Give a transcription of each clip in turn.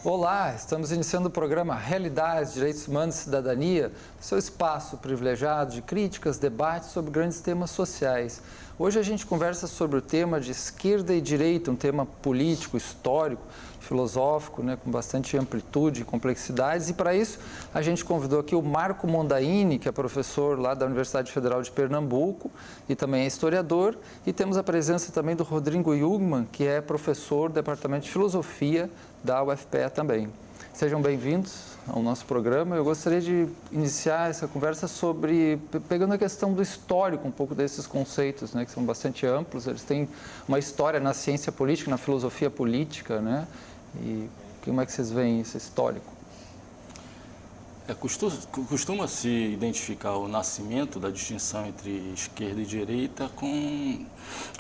Olá, estamos iniciando o programa Realidades, Direitos Humanos e Cidadania, seu espaço privilegiado de críticas, debates sobre grandes temas sociais. Hoje a gente conversa sobre o tema de esquerda e direita, um tema político, histórico, filosófico, com bastante amplitude e complexidades. E para isso a gente convidou aqui o Marco Mondaini, que é professor lá da Universidade Federal de Pernambuco e também é historiador. E temos a presença também do Rodrigo Jungmann, que é professor do Departamento de Filosofia da UFPE também. Sejam bem-vindos ao nosso programa. Eu gostaria de iniciar essa conversa pegando a questão do histórico, um pouco desses conceitos, que são bastante amplos. Eles têm uma história na ciência política, na filosofia política, E como é que vocês veem esse histórico? Costuma-se identificar o nascimento da distinção entre esquerda e direita com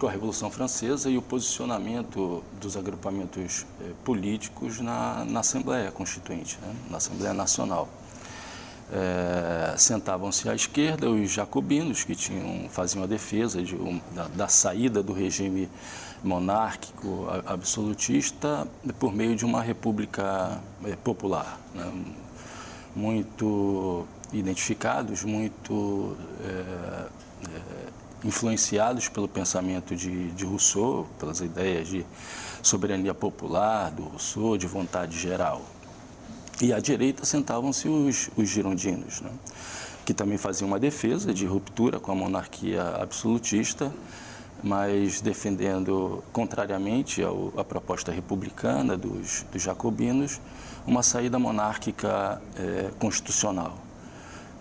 a Revolução Francesa e o posicionamento dos agrupamentos políticos na Assembleia Constituinte, na Assembleia Nacional. Sentavam-se à esquerda os jacobinos, que faziam a defesa da saída do regime monárquico absolutista por meio de uma república popular, muito identificados, muito influenciados pelo pensamento de Rousseau, pelas ideias de soberania popular do Rousseau, de vontade geral. E à direita sentavam-se os girondinos, que também faziam uma defesa de ruptura com a monarquia absolutista, mas defendendo, contrariamente à proposta republicana dos jacobinos, uma saída monárquica constitucional.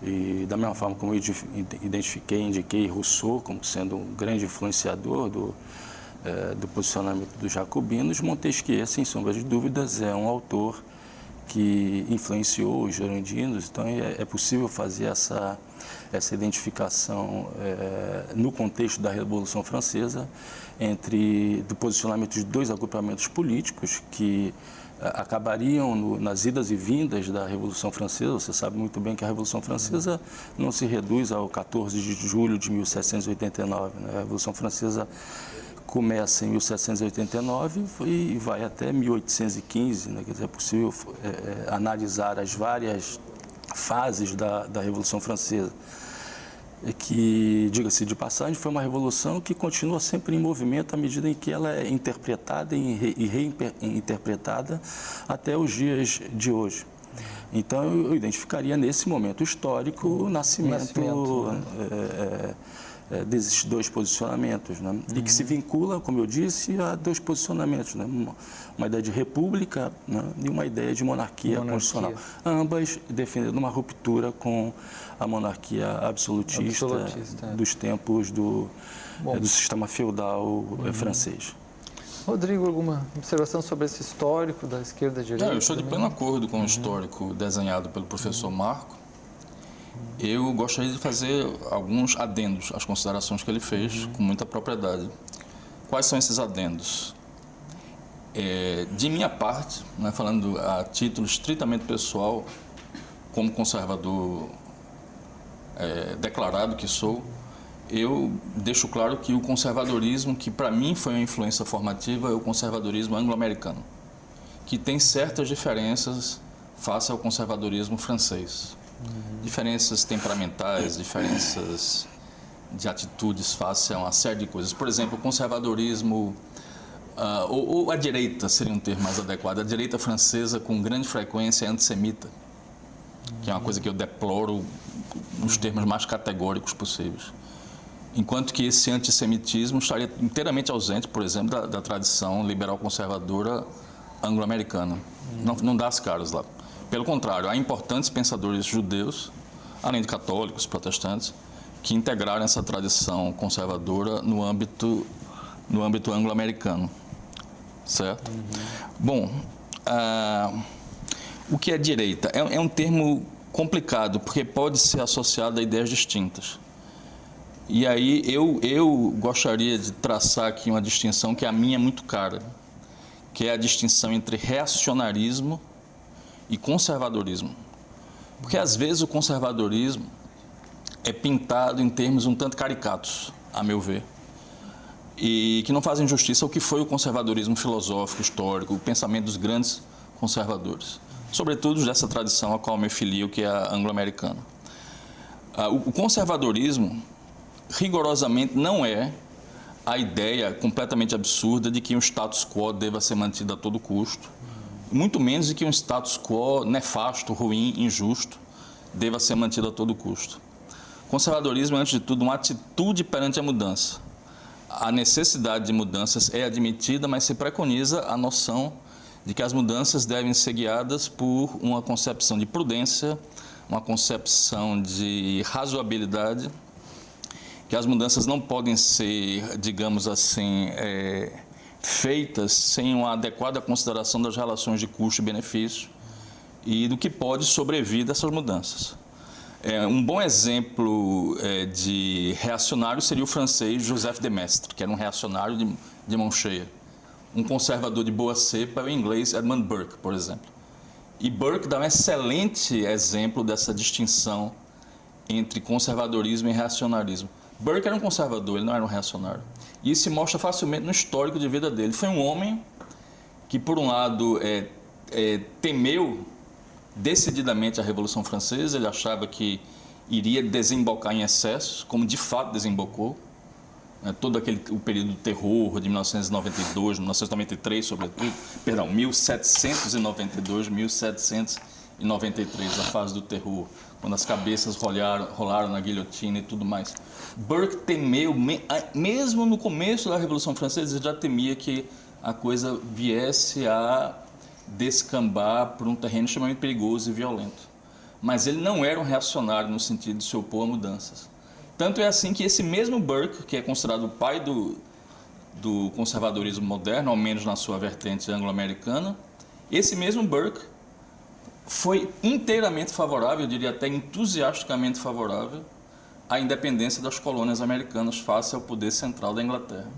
E da mesma forma como eu indiquei Rousseau como sendo um grande influenciador do posicionamento dos jacobinos, Montesquieu, sem sombra de dúvidas, é um autor que influenciou os girondinos. Então é possível fazer essa identificação no contexto da Revolução Francesa do posicionamento de dois agrupamentos políticos que acabariam nas idas e vindas da Revolução Francesa. Você sabe muito bem que a Revolução Francesa não se reduz ao 14 de julho de 1789. A Revolução Francesa começa em 1789 e vai até 1815. Quer dizer, é possível analisar as várias fases da Revolução Francesa, que, diga-se de passagem, foi uma revolução que continua sempre em movimento à medida em que ela é interpretada e reinterpretada até os dias de hoje. Então, eu identificaria nesse momento histórico o nascimento desses dois posicionamentos, e que se vincula, como eu disse, a dois posicionamentos, uma ideia de república, e uma ideia de monarquia constitucional, ambas defendendo uma ruptura com a monarquia absolutista. Dos tempos do sistema feudal francês. Rodrigo, alguma observação sobre esse histórico da esquerda e direita? Eu estou de pleno acordo com o histórico desenhado pelo professor Marco. Eu gostaria de fazer alguns adendos às considerações que ele fez com muita propriedade. Quais são esses adendos? De minha parte, falando a título estritamente pessoal, como conservador declarado que sou, eu deixo claro que o conservadorismo, que para mim foi uma influência formativa, é o conservadorismo anglo-americano, que tem certas diferenças face ao conservadorismo francês. Diferenças temperamentais, diferenças de atitudes face a uma série de coisas. Por exemplo, o conservadorismo, ou a direita seria um termo mais adequado, a direita francesa com grande frequência é antissemita, que é uma coisa que eu deploro nos termos mais categóricos possíveis. Enquanto que esse antissemitismo estaria inteiramente ausente, por exemplo, da tradição liberal conservadora anglo-americana. Não dá as caras lá. Pelo contrário, há importantes pensadores judeus, além de católicos, protestantes, que integraram essa tradição conservadora no âmbito anglo-americano, certo? Bom, O que é direita? É um termo complicado, porque pode ser associado a ideias distintas. E aí eu gostaria de traçar aqui uma distinção que a minha é muito cara, que é a distinção entre reacionarismo e conservadorismo. Porque às vezes o conservadorismo é pintado em termos um tanto caricatos, a meu ver, e que não fazem justiça ao que foi o conservadorismo filosófico, histórico, o pensamento dos grandes conservadores, sobretudo dessa tradição a qual me filio, que é a anglo-americana. O conservadorismo, rigorosamente, não é a ideia completamente absurda de que um status quo deva ser mantido a todo custo, muito menos de que um status quo nefasto, ruim, injusto, deva ser mantido a todo custo. Conservadorismo é, antes de tudo, uma atitude perante a mudança. A necessidade de mudanças é admitida, mas se preconiza a noção de que as mudanças devem ser guiadas por uma concepção de prudência, uma concepção de razoabilidade, que as mudanças não podem ser, digamos assim, feitas sem uma adequada consideração das relações de custo e benefício e do que pode sobrevir dessas mudanças. Um bom exemplo de reacionário seria o francês Joseph de Maistre, que era um reacionário de mão cheia. Um conservador de boa cepa é o inglês Edmund Burke, por exemplo. E Burke dá um excelente exemplo dessa distinção entre conservadorismo e reacionarismo. Burke era um conservador, ele não era um reacionário. E isso se mostra facilmente no histórico de vida dele. Foi um homem que, por um lado, temeu decididamente a Revolução Francesa, ele achava que iria desembocar em excessos, como de fato desembocou. Todo o período do terror de 1992, 1993, sobretudo, 1792, 1793, a fase do terror, quando as cabeças rolaram na guilhotina e tudo mais. Burke temeu, mesmo no começo da Revolução Francesa, ele já temia que a coisa viesse a descambar por um terreno extremamente perigoso e violento. Mas ele não era um reacionário no sentido de se opor a mudanças. Tanto é assim que esse mesmo Burke, que é considerado o pai do conservadorismo moderno, ao menos na sua vertente anglo-americana, esse mesmo Burke foi inteiramente favorável, eu diria até entusiasticamente favorável, à independência das colônias americanas face ao poder central da Inglaterra.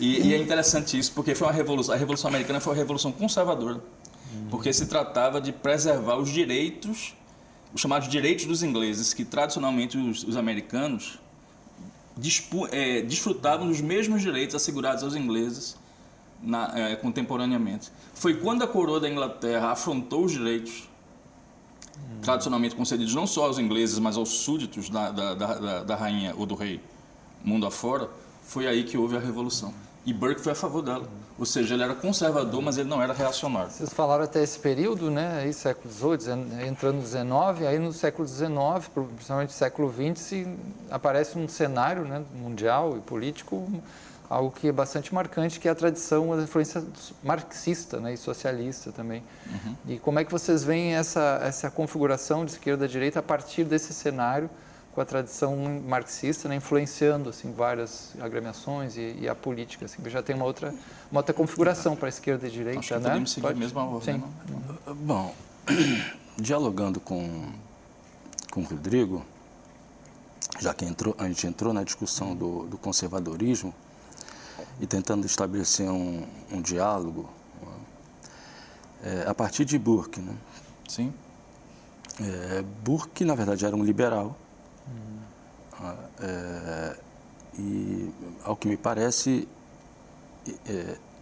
E é interessante isso, porque a Revolução Americana foi uma revolução conservadora, porque se tratava de preservar os direitos, os chamados direitos dos ingleses, que tradicionalmente os americanos desfrutavam dos mesmos direitos assegurados aos ingleses contemporaneamente. Foi quando a coroa da Inglaterra afrontou os direitos tradicionalmente concedidos não só aos ingleses, mas aos súditos da rainha ou do rei mundo afora, foi aí que houve a Revolução. E Burke foi a favor dela. Ou seja, ele era conservador, mas ele não era reacionário. Vocês falaram até esse período, né? Aí, século XVIII, entrando no XIX, aí no século XIX, principalmente século XX, aparece um cenário, né, mundial e político, algo que é bastante marcante, que é a tradição, a influência marxista, né, e socialista também. E como é que vocês veem essa configuração de esquerda e direita a partir desse cenário, com a tradição marxista, né, influenciando assim, várias agremiações e a política? Assim, já tem uma outra configuração para a esquerda e direita. Acho que né? podemos seguir a mesma ordem. Sim. Bom, dialogando com o Rodrigo, já que a gente entrou na discussão do conservadorismo e tentando estabelecer um diálogo a partir de Burke, né? Sim. Burke, na verdade, era um liberal. E, ao que me parece,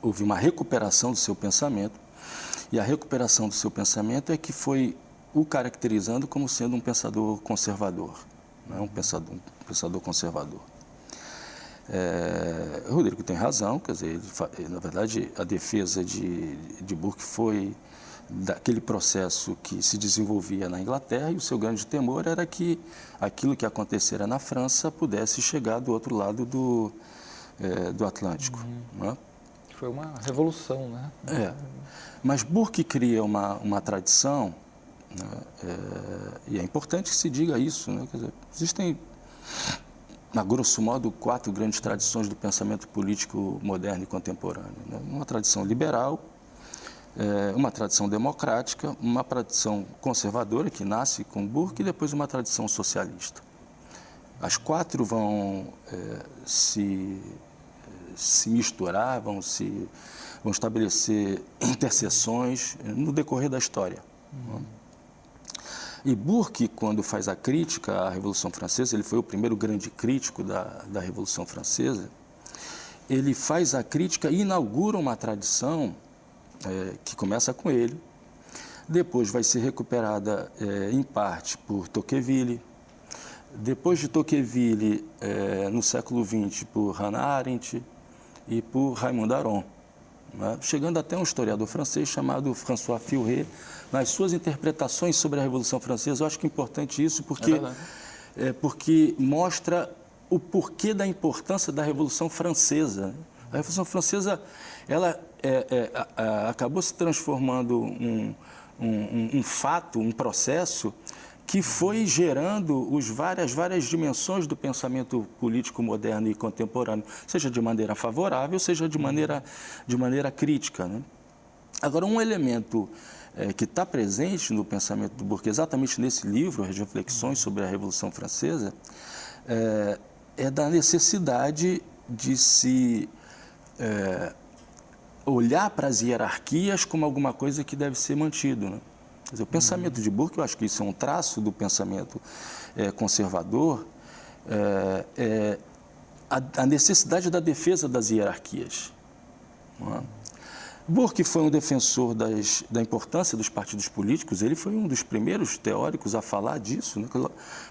houve uma recuperação do seu pensamento, e a recuperação do seu pensamento é que foi o caracterizando como sendo um pensador conservador, né? um pensador conservador. O Rodrigo tem razão, quer dizer, na verdade, a defesa de Burke foi daquele processo que se desenvolvia na Inglaterra, e o seu grande temor era que aquilo que acontecera na França pudesse chegar do outro lado do Atlântico. Né? Foi uma revolução, né? Mas Burke cria uma tradição, né? E é importante que se diga isso, né? Quer dizer, existem, a grosso modo, 4 grandes tradições do pensamento político moderno e contemporâneo, né? Uma tradição liberal, uma tradição democrática, uma tradição conservadora, que nasce com Burke, e depois uma tradição socialista. As quatro vão se misturar, vão estabelecer interseções no decorrer da história. E Burke, quando faz a crítica à Revolução Francesa, ele foi o primeiro grande crítico da Revolução Francesa, ele faz a crítica e inaugura uma tradição que começa com ele, depois vai ser recuperada em parte por Tocqueville, depois de Tocqueville, no século XX, por Hannah Arendt e por Raymond Aron, né? Chegando até um historiador francês chamado François Furet, nas suas interpretações sobre a Revolução Francesa. Eu acho que é importante isso porque mostra o porquê da importância da Revolução Francesa. A Revolução Francesa, ela acabou se transformando um fato, um processo que foi gerando várias dimensões do pensamento político moderno e contemporâneo, seja de maneira favorável, seja de maneira crítica, né? Agora, um elemento que está presente no pensamento do Burke, exatamente nesse livro, As Reflexões sobre a Revolução Francesa, é da necessidade de se olhar para as hierarquias como alguma coisa que deve ser mantido, né? Quer dizer, o pensamento de Burke, eu acho que isso é um traço do pensamento conservador, a necessidade da defesa das hierarquias. Não é? Burke foi um defensor da importância dos partidos políticos, ele foi um dos primeiros teóricos a falar disso, né?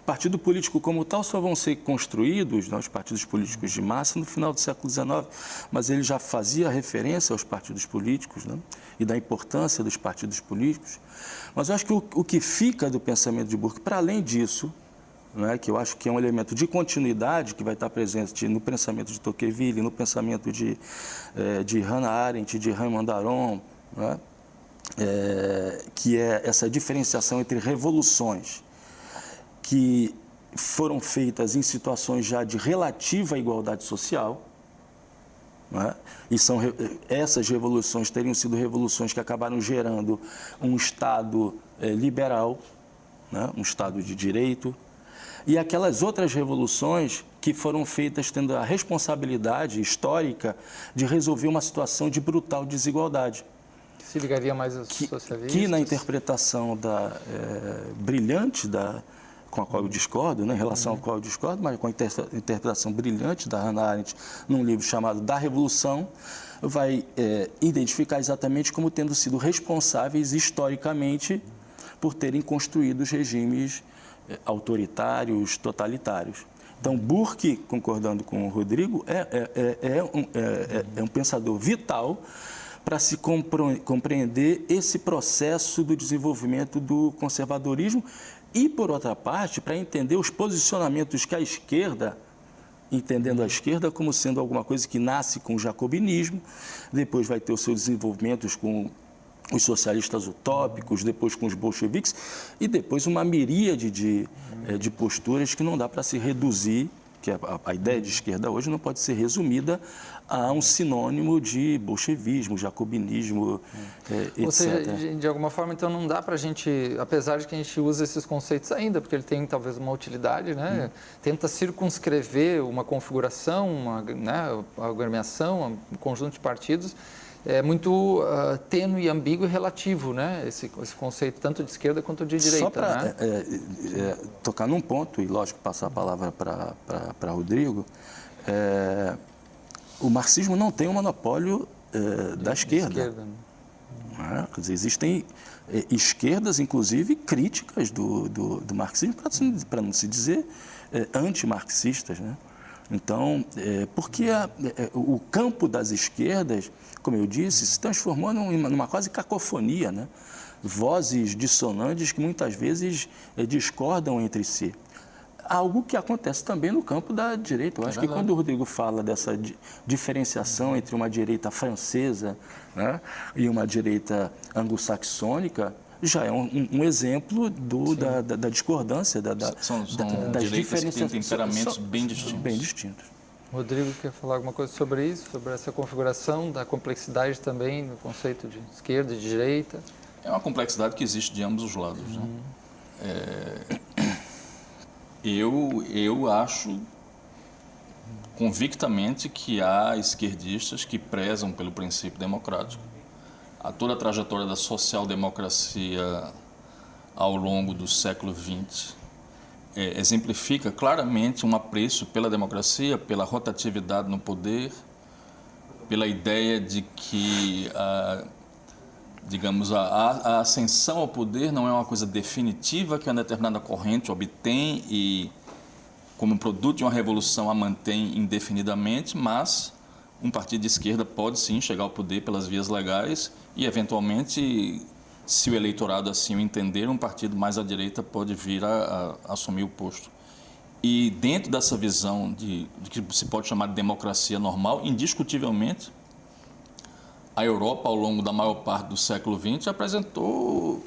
Partido político como tal só vão ser construídos, né, os partidos políticos de massa, no final do século XIX, mas ele já fazia referência aos partidos políticos, né, e da importância dos partidos políticos. Mas eu acho que o que fica do pensamento de Burke, para além disso, né, que eu acho que é um elemento de continuidade que vai estar presente no pensamento de Tocqueville, no pensamento de Hannah Arendt, de Raymond Aron, né, que é essa diferenciação entre revoluções que foram feitas em situações já de relativa igualdade social, né, e essas revoluções teriam sido revoluções que acabaram gerando um Estado liberal, né, um Estado de direito, e aquelas outras revoluções que foram feitas tendo a responsabilidade histórica de resolver uma situação de brutal desigualdade. Se ligaria mais aos socialistas? Que na interpretação brilhante, com a qual eu discordo, né, em relação ao qual eu discordo, mas com a interpretação brilhante da Hannah Arendt, num livro chamado Da Revolução, vai identificar exatamente como tendo sido responsáveis historicamente por terem construído os regimes autoritários, totalitários. Então, Burke, concordando com o Rodrigo, é um pensador vital para se compreender esse processo do desenvolvimento do conservadorismo e, por outra parte, para entender os posicionamentos que a esquerda, entendendo a esquerda como sendo alguma coisa que nasce com o jacobinismo, depois vai ter os seus desenvolvimentos com os socialistas utópicos, depois com os bolcheviques, e depois uma miríade de posturas que não dá para se reduzir, que a ideia de esquerda hoje não pode ser resumida a um sinônimo de bolchevismo, jacobinismo, etc. Ou seja, de alguma forma, então, não dá para a gente, apesar de que a gente usa esses conceitos ainda, porque ele tem talvez uma utilidade, né? Tenta circunscrever uma configuração, uma agremiação, um conjunto de partidos, é muito tênue, e ambíguo e relativo, né? Esse conceito tanto de esquerda quanto de direita. Só para tocar num ponto, e lógico passar a palavra para Rodrigo, o marxismo não tem um monopólio da esquerda. Né? Quer dizer, existem esquerdas, inclusive, críticas do marxismo, para não se dizer antimarxistas, né? Então, porque o campo das esquerdas, como eu disse, se transformou numa quase cacofonia, né? Vozes dissonantes que muitas vezes discordam entre si. Algo que acontece também no campo da direita. Eu acho que quando o Rodrigo fala dessa diferenciação entre uma direita francesa, né, e uma direita anglo-saxônica, já é um exemplo da discordância, das direitas que têm temperamentos bem distintos. Bem distintos. Rodrigo, quer falar alguma coisa sobre isso, sobre essa configuração da complexidade também no conceito de esquerda e de direita? É uma complexidade que existe de ambos os lados, né? Eu acho convictamente que há esquerdistas que prezam pelo princípio democrático. A toda a trajetória da social-democracia ao longo do século XX exemplifica claramente um apreço pela democracia, pela rotatividade no poder, pela ideia de que, digamos, a ascensão ao poder não é uma coisa definitiva que uma determinada corrente obtém e, como produto de uma revolução, a mantém indefinidamente, mas um partido de esquerda pode sim chegar ao poder pelas vias legais e, eventualmente, se o eleitorado assim o entender, um partido mais à direita pode vir a assumir o posto. E dentro dessa visão de que se pode chamar de democracia normal, indiscutivelmente, a Europa, ao longo da maior parte do século XX, apresentou,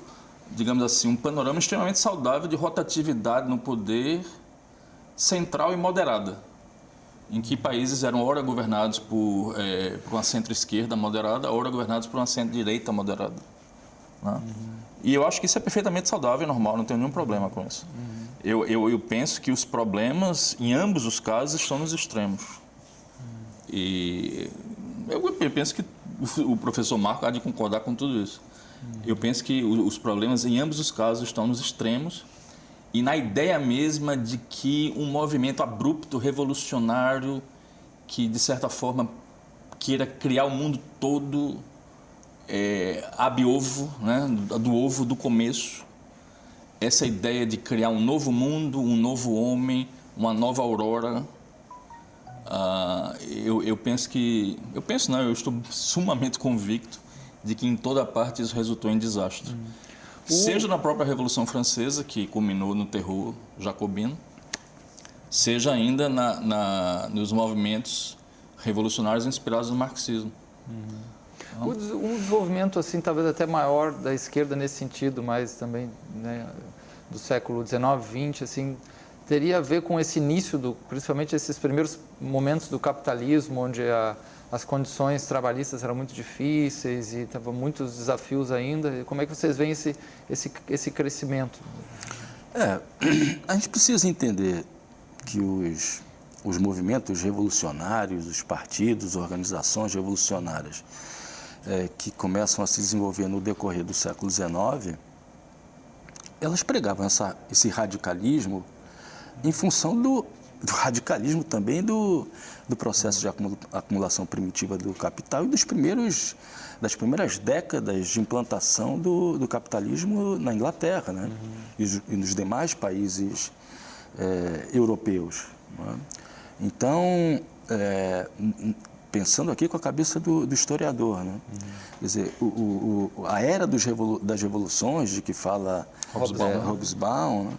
digamos assim, um panorama extremamente saudável de rotatividade no poder central e moderada, em que países eram ora governados por uma centro-esquerda moderada, ora governados por uma centro-direita moderada. Né? E eu acho que isso é perfeitamente saudável e normal, não tenho nenhum problema com isso. Eu penso que os problemas, em ambos os casos, estão nos extremos. E eu penso que o professor Marco há de concordar com tudo isso. Eu penso que os problemas, em ambos os casos, estão nos extremos e na ideia mesma de que um movimento abrupto, revolucionário, que, de certa forma, queira criar o mundo todo ab ovo, né, do ovo do começo, essa ideia de criar um novo mundo, um novo homem, uma nova aurora, eu estou sumamente convicto de que em toda parte isso resultou em desastre. Seja na própria Revolução Francesa, que culminou no terror jacobino, seja ainda nos movimentos revolucionários inspirados no marxismo. Um desenvolvimento, assim, talvez até maior da esquerda nesse sentido, mas também, né, do século XIX, XX, assim, teria a ver com esse início, principalmente esses primeiros momentos do capitalismo, onde as condições trabalhistas eram muito difíceis e estavam muitos desafios ainda. Como é que vocês veem esse crescimento? A gente precisa entender que os movimentos revolucionários, os partidos, organizações revolucionárias que começam a se desenvolver no decorrer do século XIX, elas pregavam esse radicalismo em função do radicalismo também do processo de acumulação primitiva do capital e das primeiras décadas de implantação do capitalismo na Inglaterra, né? E nos demais países europeus. Né? Então, pensando aqui com a cabeça do historiador, né? Quer dizer, a era das revoluções, de que fala Hobsbawm, né?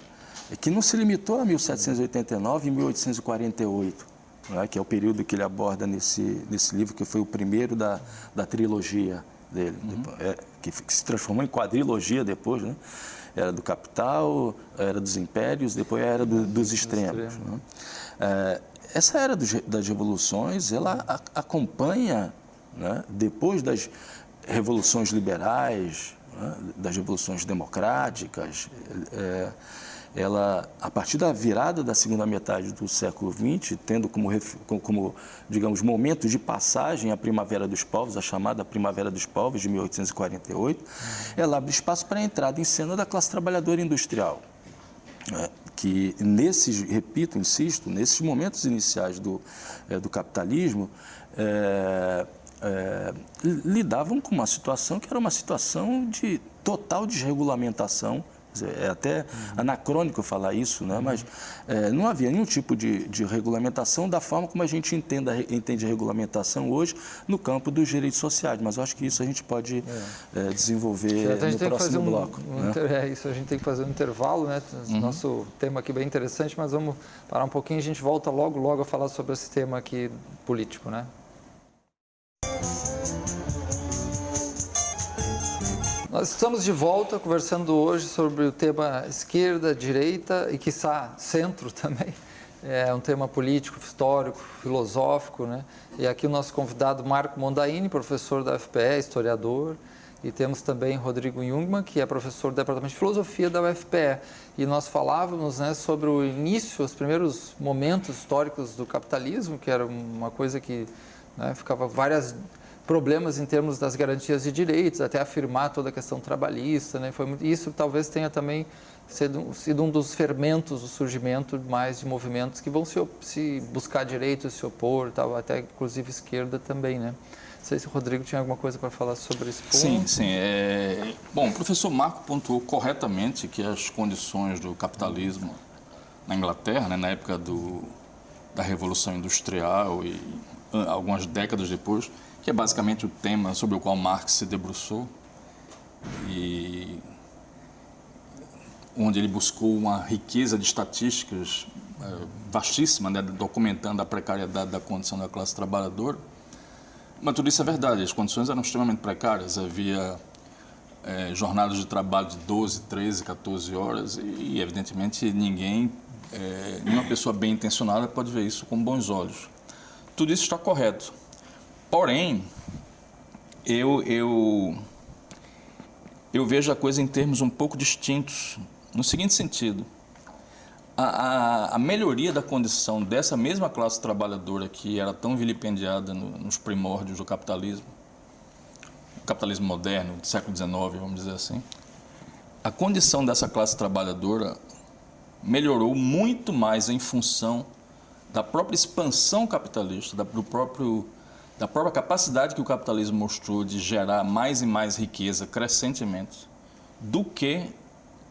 Que não se limitou a 1789 e 1848, né? Que é o período que ele aborda nesse livro, que foi o primeiro da trilogia dele, que se transformou em quadrilogia depois, né? Era do capital, era dos impérios, depois era dos extremos. Né? Essa era das revoluções, ela acompanha, né, depois das revoluções liberais, né, das revoluções democráticas, ela, a partir da virada da segunda metade do século XX, tendo como, digamos, momento de passagem a Primavera dos Povos, a chamada Primavera dos Povos, de 1848, ela abre espaço para a entrada em cena da classe trabalhadora industrial, que insisto, nesses momentos iniciais do capitalismo, lidavam com uma situação que era uma situação de total desregulamentação. É até anacrônico falar isso, né? Mas não havia nenhum tipo de regulamentação da forma como a gente entende regulamentação hoje no campo dos direitos sociais. Mas eu acho que isso a gente pode desenvolver no próximo bloco. Isso, a gente tem que fazer um intervalo, né? Nosso tema aqui é bem interessante, mas vamos parar um pouquinho e a gente volta logo a falar sobre esse tema aqui político, né? Nós estamos de volta conversando hoje sobre o tema esquerda, direita e, quiçá, centro também, é um tema político, histórico, filosófico, né? E aqui o nosso convidado Marco Mondaini, professor da UFPE, historiador, e temos também Rodrigo Jungmann, que é professor do Departamento de Filosofia da UFPE. E nós falávamos, né, sobre o início, os primeiros momentos históricos do capitalismo, que era uma coisa que, né, ficava vários problemas em termos das garantias de direitos, até afirmar toda a questão trabalhista, né? Isso talvez tenha também sido um dos fermentos do surgimento mais de movimentos que vão se buscar direitos, se opor, tal, até inclusive esquerda também, né? Não sei se o Rodrigo tinha alguma coisa para falar sobre esse ponto. Sim. Bom, o professor Marco pontuou corretamente que as condições do capitalismo na Inglaterra, né, na época da Revolução Industrial e algumas décadas depois, que é basicamente o tema sobre o qual Marx se debruçou, e onde ele buscou uma riqueza de estatísticas vastíssima, né, documentando a precariedade da condição da classe trabalhadora. Mas tudo isso é verdade, as condições eram extremamente precárias, havia jornadas de trabalho de 12, 13, 14 horas e evidentemente nenhuma pessoa bem intencionada pode ver isso com bons olhos. Tudo isso está correto. Porém, eu vejo a coisa em termos um pouco distintos, no seguinte sentido: a melhoria da condição dessa mesma classe trabalhadora que era tão vilipendiada nos primórdios do capitalismo, o capitalismo moderno, do século XIX, vamos dizer assim, a condição dessa classe trabalhadora melhorou muito mais em função da própria expansão capitalista, da própria capacidade que o capitalismo mostrou de gerar mais e mais riqueza crescentemente, do que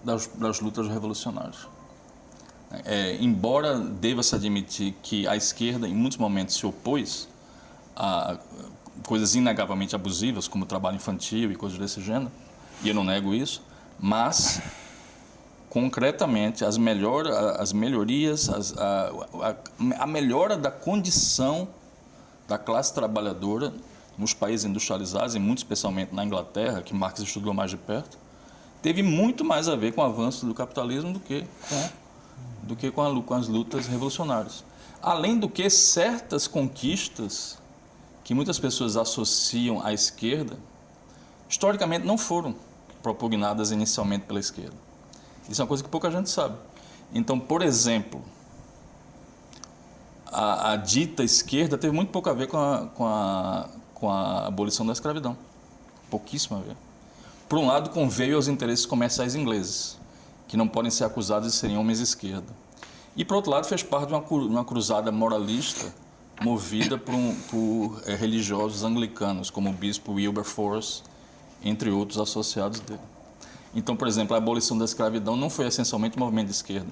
das lutas revolucionárias. Embora deva-se admitir que a esquerda, em muitos momentos, se opôs a coisas inegavelmente abusivas, como o trabalho infantil e coisas desse gênero, e eu não nego isso, mas, concretamente, a melhora da condição da classe trabalhadora nos países industrializados, e muito especialmente na Inglaterra, que Marx estudou mais de perto, teve muito mais a ver com o avanço do capitalismo do que com as lutas revolucionárias. Além do que, certas conquistas que muitas pessoas associam à esquerda, historicamente não foram propugnadas inicialmente pela esquerda. Isso é uma coisa que pouca gente sabe. Então, por exemplo, a dita esquerda teve muito pouco a ver com a abolição da escravidão. Pouquíssimo a ver. Por um lado, conveio aos interesses comerciais ingleses, que não podem ser acusados de serem homens de esquerda. E, por outro lado, fez parte de uma cruzada moralista movida por religiosos anglicanos, como o bispo Wilberforce, entre outros associados dele. Então, por exemplo, a abolição da escravidão não foi essencialmente um movimento de esquerda.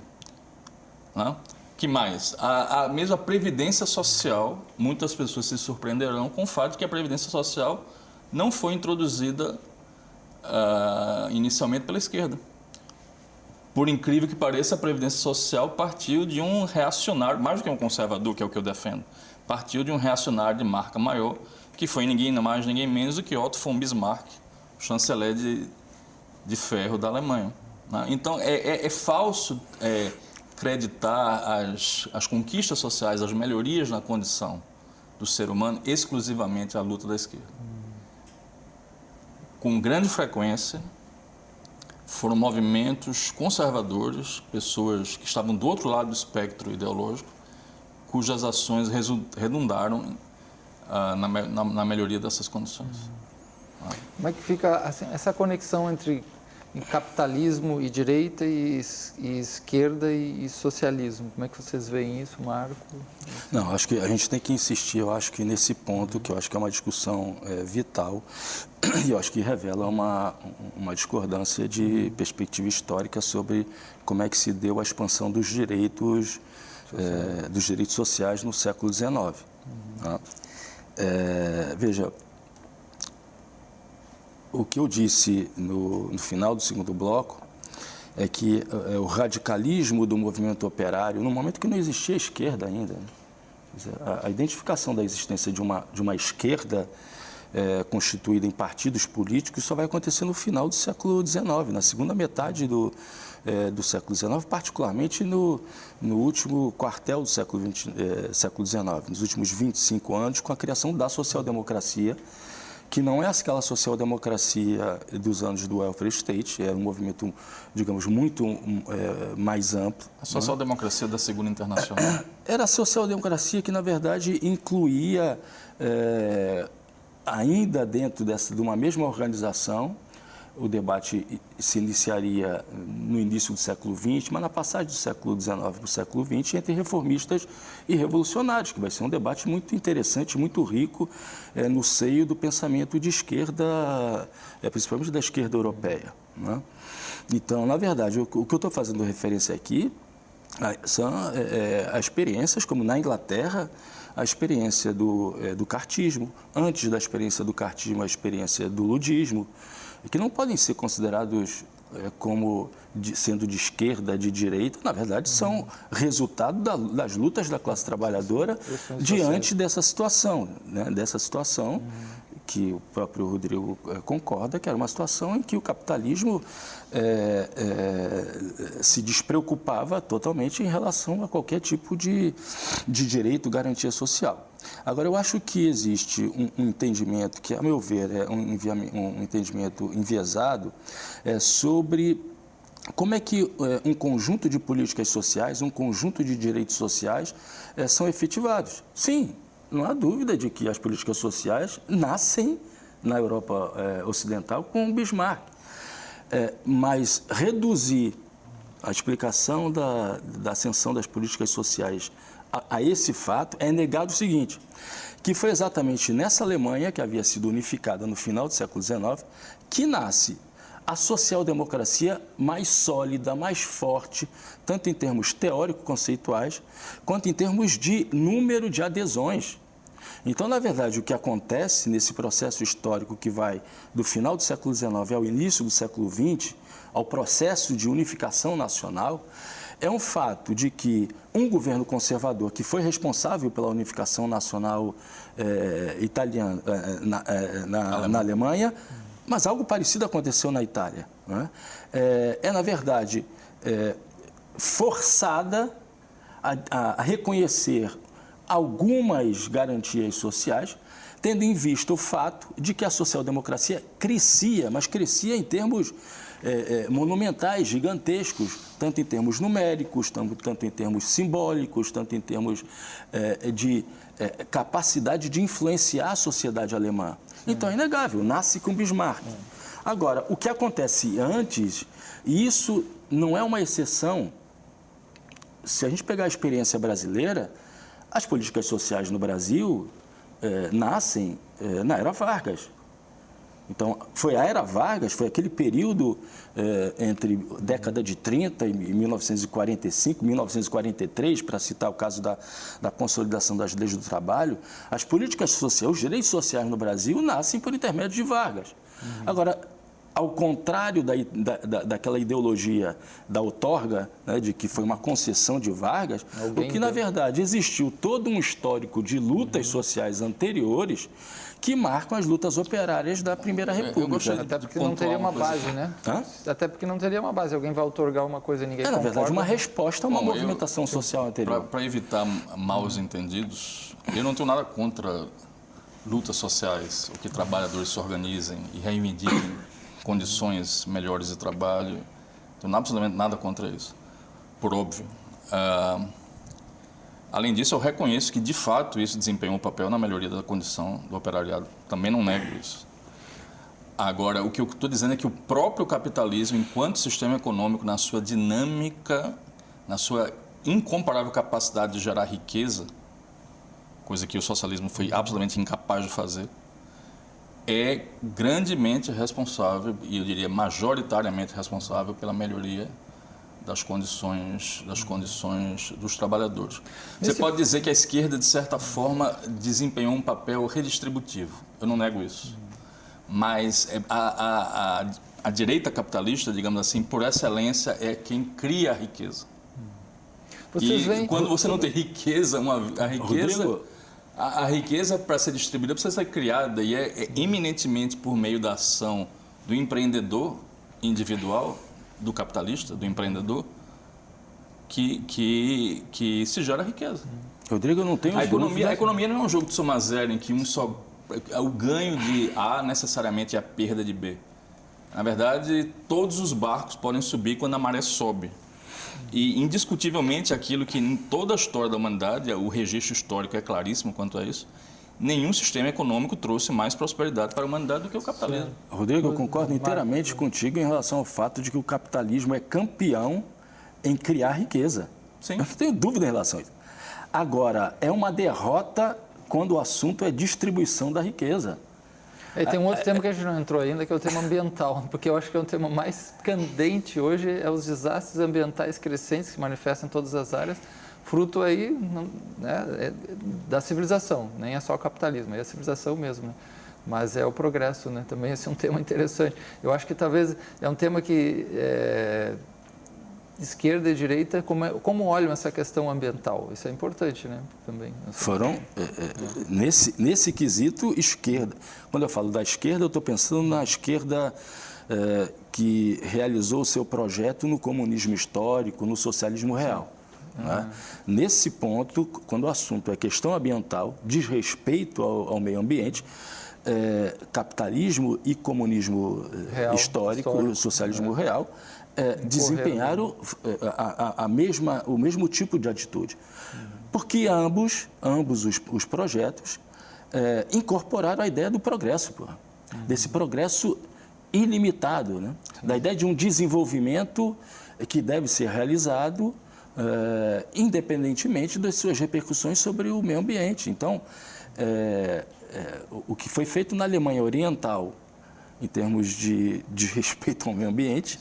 Não? Que mais? A mesma Previdência Social, muitas pessoas se surpreenderão com o fato de que a Previdência Social não foi introduzida inicialmente pela esquerda. Por incrível que pareça, a Previdência Social partiu de um reacionário, mais do que um conservador, que é o que eu defendo, partiu de um reacionário de marca maior, que foi ninguém mais, ninguém menos do que Otto von Bismarck, chanceler de ferro da Alemanha. Né? Então, é falso acreditar as conquistas sociais, as melhorias na condição do ser humano exclusivamente à luta da esquerda. Com grande frequência, foram movimentos conservadores, pessoas que estavam do outro lado do espectro ideológico, cujas ações redundaram na melhoria dessas condições. Como é que fica assim, essa conexão entre capitalismo e direita e esquerda e socialismo? Como é que vocês veem isso, Marco? Não, acho que a gente tem que insistir, eu acho que nesse ponto, que eu acho que é uma discussão vital, e eu acho que revela uma discordância de perspectiva histórica sobre como é que se deu a expansão dos direitos sociais no século XIX. Tá? Veja, o que eu disse no final do segundo bloco é que o radicalismo do movimento operário, no momento que não existia esquerda ainda, né? A identificação da existência de uma esquerda constituída em partidos políticos, só vai acontecer no final do século XIX, na segunda metade do século XIX, particularmente no último quartel do século XIX, nos últimos 25 anos, com a criação da social-democracia, que não é aquela social-democracia dos anos do welfare state, é um movimento, digamos, muito mais amplo. A social-democracia da Segunda Internacional. Era a social-democracia que, na verdade, incluía, ainda dentro de uma mesma organização, o debate se iniciaria no início do século XX, mas na passagem do século XIX para o século XX, entre reformistas e revolucionários, que vai ser um debate muito interessante, muito rico no seio do pensamento de esquerda, principalmente da esquerda europeia, né? Então, na verdade, o que eu estou fazendo referência aqui são as experiências, como na Inglaterra, a experiência do cartismo, antes da experiência do cartismo, a experiência do ludismo, que não podem ser considerados como sendo de esquerda, de direita, na verdade são resultado das lutas da classe trabalhadora diante dessa situação, né? Dessa situação que o próprio Rodrigo concorda, que era uma situação em que o capitalismo se despreocupava totalmente em relação a qualquer tipo de direito, garantia social. Agora, eu acho que existe um entendimento que, a meu ver, é um entendimento enviesado sobre como é que um conjunto de políticas sociais, um conjunto de direitos sociais são efetivados. Sim, não há dúvida de que as políticas sociais nascem na Europa Ocidental com o Bismarck. Mas reduzir a explicação da ascensão das políticas sociais a esse fato é negar o seguinte, que foi exatamente nessa Alemanha, que havia sido unificada no final do século XIX, que nasce a social-democracia mais sólida, mais forte, tanto em termos teórico-conceituais, quanto em termos de número de adesões. Então, na verdade, o que acontece nesse processo histórico que vai do final do século XIX ao início do século XX, ao processo de unificação nacional, é um fato de que um governo conservador que foi responsável pela unificação nacional italiana na Alemanha, mas algo parecido aconteceu na Itália, né? Na verdade, forçada a reconhecer algumas garantias sociais, tendo em vista o fato de que a social-democracia crescia, mas crescia em termos monumentais, gigantescos, tanto em termos numéricos, tanto em termos simbólicos, tanto em termos de capacidade de influenciar a sociedade alemã. Então, é inegável, nasce com Bismarck. Agora, o que acontece antes, e isso não é uma exceção, se a gente pegar a experiência brasileira, as políticas sociais no Brasil nascem na Era Vargas. Então, foi a Era Vargas, foi aquele período entre década de 30 e 1945, 1943, para citar o caso da consolidação das leis do trabalho, as políticas sociais, os direitos sociais no Brasil nascem por intermédio de Vargas. Agora, ao contrário daquela ideologia da outorga, né, de que foi uma concessão de Vargas, o que, na verdade, existiu todo um histórico de lutas sociais anteriores que marcam as lutas operárias da Primeira República. Até porque não teria uma base, né? Até porque não teria uma base. Alguém vai outorgar uma coisa e ninguém concorda. Na verdade, uma resposta a uma movimentação social anterior. Para evitar maus entendidos, eu não tenho nada contra lutas sociais, ou que trabalhadores se organizem e reivindiquem condições melhores de trabalho. Não tenho absolutamente nada contra isso, por óbvio. Além disso, eu reconheço que, de fato, isso desempenhou um papel na melhoria da condição do operariado. Também não nego isso. Agora, o que eu estou dizendo é que o próprio capitalismo, enquanto sistema econômico, na sua dinâmica, na sua incomparável capacidade de gerar riqueza, coisa que o socialismo foi absolutamente incapaz de fazer, é grandemente responsável, e eu diria majoritariamente responsável, pela melhoria das condições dos trabalhadores. Você pode dizer que a esquerda, de certa forma, desempenhou um papel redistributivo. Eu não nego isso. Mas a direita capitalista, digamos assim, por excelência, é quem cria a riqueza. Quando você não tem riqueza, a riqueza... Rodrigo, A riqueza, para ser distribuída, precisa ser criada e é eminentemente por meio da ação do empreendedor individual, do capitalista, do empreendedor, que se gera riqueza. Rodrigo, eu não tenho A dúvidas. economia não é um jogo de soma zero em que o ganho de A necessariamente é a perda de B. Na verdade, todos os barcos podem subir quando a maré sobe. E, indiscutivelmente, aquilo que em toda a história da humanidade, o registro histórico é claríssimo quanto a isso, nenhum sistema econômico trouxe mais prosperidade para a humanidade do que o capitalismo. Rodrigo, eu concordo inteiramente contigo em relação ao fato de que o capitalismo é campeão em criar riqueza. Sim. Eu não tenho dúvida em relação a isso. Agora, é uma derrota quando o assunto é distribuição da riqueza. E tem um outro tema que a gente não entrou ainda, que é o tema ambiental, porque eu acho que é um tema mais candente hoje, é os desastres ambientais crescentes que se manifestam em todas as áreas, fruto aí, né, da civilização, nem é só o capitalismo, é a civilização mesmo, né? Mas é o progresso, né? Também esse é um tema interessante. Eu acho que talvez é um tema que esquerda e direita, como olham essa questão ambiental? Isso é importante, né? Também. Foram, nesse quesito, esquerda. Quando eu falo da esquerda, eu estou pensando na esquerda que realizou o seu projeto no comunismo histórico, no socialismo real. Né? Nesse ponto, quando o assunto é questão ambiental, diz respeito ao meio ambiente, capitalismo e comunismo histórico, socialismo real, desempenharam o mesmo tipo de atitude. Porque ambos os projetos incorporaram a ideia do progresso, desse progresso ilimitado, né? Da ideia de um desenvolvimento que deve ser realizado independentemente das suas repercussões sobre o meio ambiente. Então, o que foi feito na Alemanha Oriental, em termos de respeito ao meio ambiente,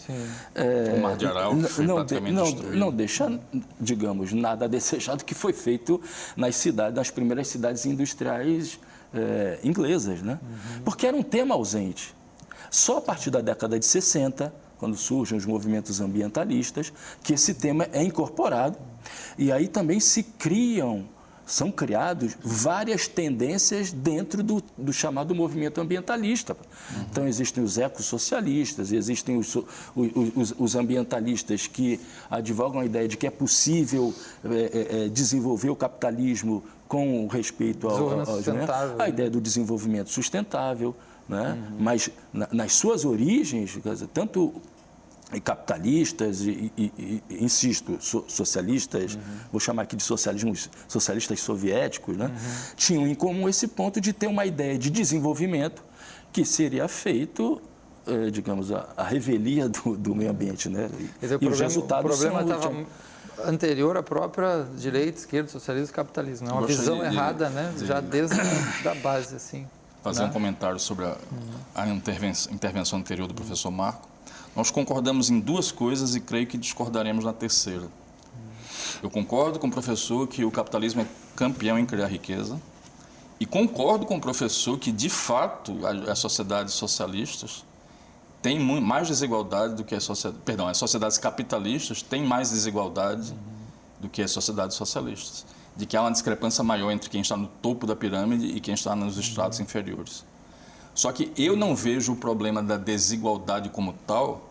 o Mar de Aral foi praticamente destruído. Não deixa, digamos, nada a desejar do que foi feito nas primeiras cidades industriais inglesas, né? Porque era um tema ausente. Só a partir da década de 60, quando surgem os movimentos ambientalistas, que esse tema é incorporado, e aí também são criados várias tendências dentro do chamado movimento ambientalista. Então, existem os ecossocialistas, existem os ambientalistas que advogam a ideia de que é possível desenvolver o capitalismo com respeito à ideia do desenvolvimento sustentável, né? Mas, nas suas origens, tanto capitalistas insisto, socialistas, vou chamar aqui de socialistas soviéticos, né? Tinham em comum esse ponto de ter uma ideia de desenvolvimento que seria feito, digamos, a revelia do meio ambiente, né? Os resultados o problema estava anterior à própria direita, esquerda, socialismo e capitalismo. É uma visão errada, né? Já desde a base, assim. Fazer um comentário sobre a intervenção anterior do professor Marco. Nós concordamos em duas coisas e creio que discordaremos na terceira. Eu concordo com o professor que o capitalismo é campeão em criar riqueza e concordo com o professor que, de fato, as sociedades socialistas têm mais desigualdade do que as sociedades capitalistas têm mais desigualdade do que as sociedades socialistas. De que há uma discrepância maior entre quem está no topo da pirâmide e quem está nos estratos inferiores. Só que eu não vejo o problema da desigualdade como tal,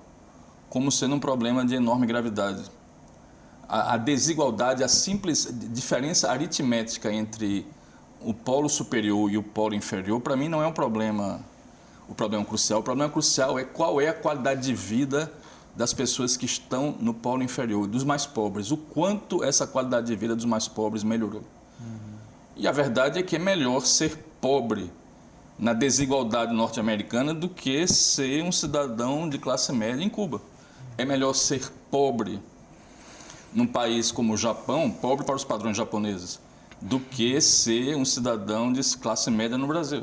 como sendo um problema de enorme gravidade. A desigualdade, a simples diferença aritmética entre o polo superior e o polo inferior, para mim não é um problema, o problema crucial. O problema crucial é qual é a qualidade de vida das pessoas que estão no polo inferior, dos mais pobres. O quanto essa qualidade de vida dos mais pobres melhorou. E a verdade é que é melhor ser pobre na desigualdade norte-americana do que ser um cidadão de classe média em Cuba. É melhor ser pobre num país como o Japão, pobre para os padrões japoneses, do que ser um cidadão de classe média no Brasil.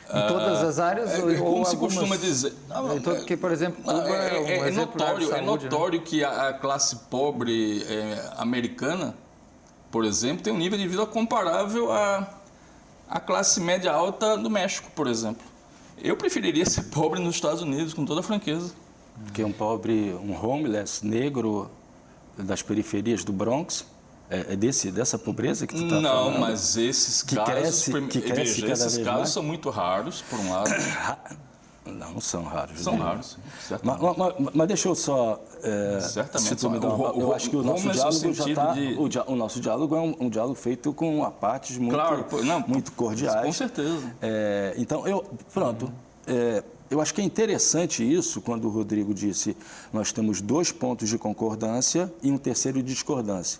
Em todas as áreas? Como se costuma dizer. Que, por exemplo, Cuba é um exemplar de saúde, notório, né? Que a classe pobre americana, por exemplo, tem um nível de vida comparável à classe média alta do México, por exemplo. Eu preferiria ser pobre nos Estados Unidos, com toda a franqueza. Que é um pobre, um homeless negro das periferias do Bronx, É dessa pobreza que tu está falando? Não, mas esses casos... Cresce cada esses vez casos mais? são muito raros, por um lado. Não são raros. São raros, sim, certamente. Mas deixa eu só... Certamente. se tu me dá Eu acho que o nosso diálogo já está... O nosso diálogo é um diálogo feito com partes muito cordiais. Com certeza. Então, eu acho que é interessante isso, quando o Rodrigo disse nós temos 2 pontos de concordância e um terceiro de discordância.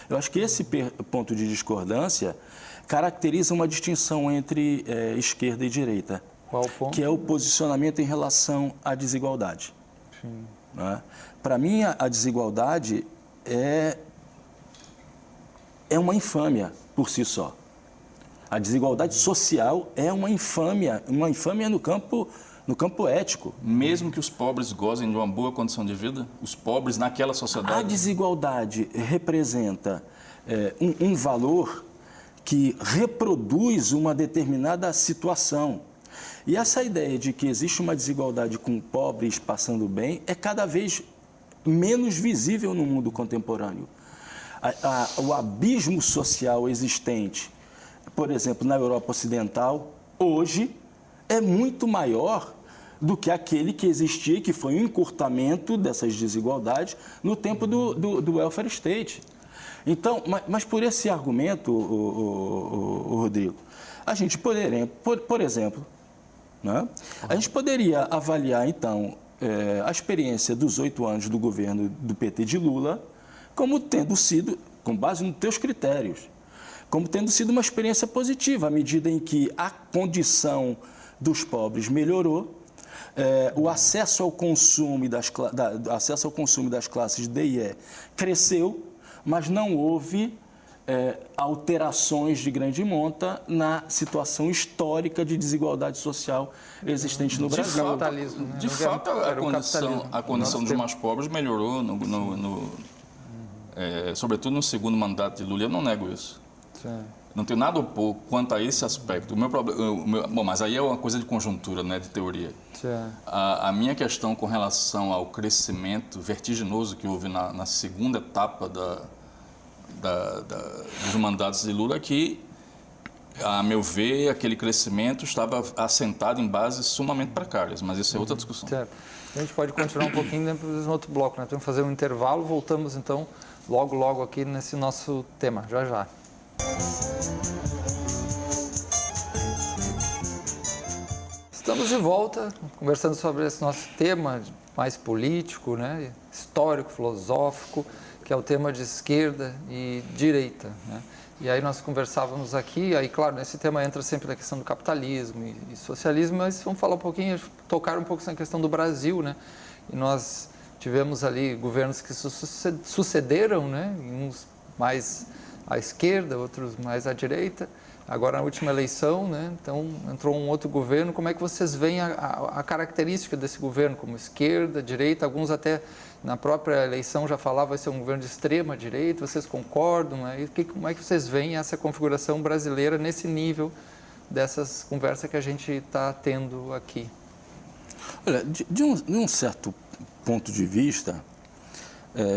Eu acho que esse ponto de discordância caracteriza uma distinção entre esquerda e direita. Qual ponto? Que é o posicionamento em relação à desigualdade. Né? Para mim, a desigualdade é uma infâmia por si só. A desigualdade social é uma infâmia no campo ético. Mesmo que os pobres gozem de uma boa condição de vida, os pobres naquela sociedade... A desigualdade representa um valor que reproduz uma determinada situação. E essa ideia de que existe uma desigualdade com pobres passando bem é cada vez menos visível no mundo contemporâneo. O abismo social existente, por exemplo, na Europa Ocidental, hoje é muito maior do que aquele que existia e que foi um encurtamento dessas desigualdades no tempo do welfare state. Então, mas por esse argumento, Rodrigo, a gente poderia, por exemplo, né, a gente poderia avaliar, então, a experiência dos 8 anos do governo do PT de Lula como tendo sido, com base nos teus critérios, como tendo sido uma experiência positiva, à medida em que a condição dos pobres melhorou, o acesso ao consumo das classes D e E cresceu, mas não houve alterações de grande monta na situação histórica de desigualdade social existente no Brasil. De fato, a condição dos mais pobres melhorou, sobretudo no segundo mandato de Lula. Eu não nego isso. Sim. Não tenho nada a opor quanto a esse aspecto. Bom, mas aí é uma coisa de conjuntura, né, de teoria. A minha questão com relação ao crescimento vertiginoso que houve na segunda etapa dos mandatos de Lula é que, a meu ver, aquele crescimento estava assentado em bases sumamente precárias, mas isso é outra discussão. Certo. A gente pode continuar um pouquinho depois no outro bloco, né? Vamos fazer um intervalo, voltamos então logo aqui nesse nosso tema, já. Estamos de volta, conversando sobre esse nosso tema mais político, né? Histórico, filosófico, que é o tema de esquerda e direita, né? E aí nós conversávamos aqui, aí claro, nesse tema entra sempre a questão do capitalismo e socialismo, mas vamos falar um pouquinho, tocar um pouco na questão do Brasil, né? E nós tivemos ali governos que sucederam, né? Uns mais à esquerda, outros mais à direita. Agora, na última eleição, né? Então, entrou um outro governo. Como é que vocês veem a característica desse governo, como esquerda, direita? Alguns até na própria eleição já falavam que vai ser um governo de extrema direita. Vocês concordam? Né? Como é que vocês veem essa configuração brasileira nesse nível dessas conversas que a gente está tendo aqui? Olha, de um certo ponto de vista,